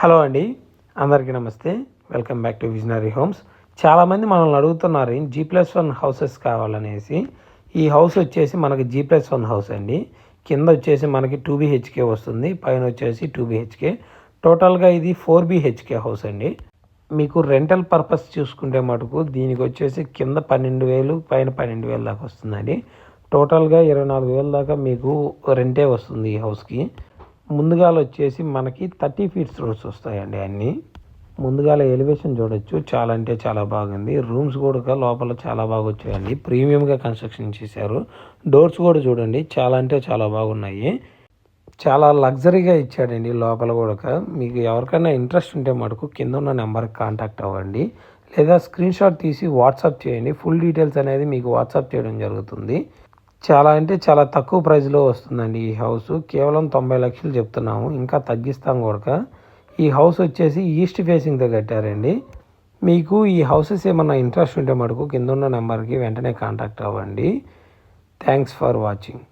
Hello అండి, అందరికీ నమస్తే. Welcome back to visionary homes. చాలామంది మనల్ని అడుగుతున్నారు G+1 హౌసెస్ కావాలనేసి. ఈ హౌస్ వచ్చేసి మనకి G+1 హౌస్ అండి. కింద వచ్చేసి మనకి 2 BHK వస్తుంది, పైన వచ్చేసి 2 BHK. టోటల్గా ఇది 4 BHK హౌస్ అండి. మీకు రెంటల్ పర్పస్ చూసుకుంటే మటుకు దీనికి వచ్చేసి కింద 12,000 పైన 12,000 దాకా వస్తుందండి. టోటల్గా 24,000 దాకా మీకు రెంటే వస్తుంది ఈ హౌస్కి. ముందుగాల వచ్చేసి మనకి 30 ఫీట్స్ రోడ్స్ వస్తాయండి అన్నీ. ముందుగాల ఎలివేషన్ చూడొచ్చు, చాలా అంటే చాలా బాగుంది. రూమ్స్ కూడా లోపల చాలా బాగా వచ్చాయండి, ప్రీమియంగా కన్స్ట్రక్షన్ చేశారు. డోర్స్ కూడా చూడండి, చాలా అంటే చాలా బాగున్నాయి. చాలా లగ్జరీగా ఇచ్చాడండి లోపల కూడా. మీకు ఎవరికైనా ఇంట్రెస్ట్ ఉంటే మటుకు కింద ఉన్న నెంబర్కి కాంటాక్ట్ అవ్వండి, లేదా స్క్రీన్ షాట్ తీసి వాట్సాప్ చేయండి. ఫుల్ డీటెయిల్స్ అనేది మీకు వాట్సాప్ చేయడం జరుగుతుంది. చాలా అంటే చాలా తక్కువ ప్రైస్లో వస్తుందండి ఈ హౌస్. కేవలం 90 లక్షలు చెప్తున్నాము, ఇంకా తగ్గిస్తాం కూడా. ఈ హౌస్ వచ్చేసి ఈస్ట్ ఫేసింగ్తో కట్టారండి. మీకు ఈ హౌసెస్ ఏమన్నా ఇంట్రెస్ట్ ఉంటే మటుకు కింద ఉన్న నెంబర్కి వెంటనే కాంటాక్ట్ అవ్వండి. Thanks for watching.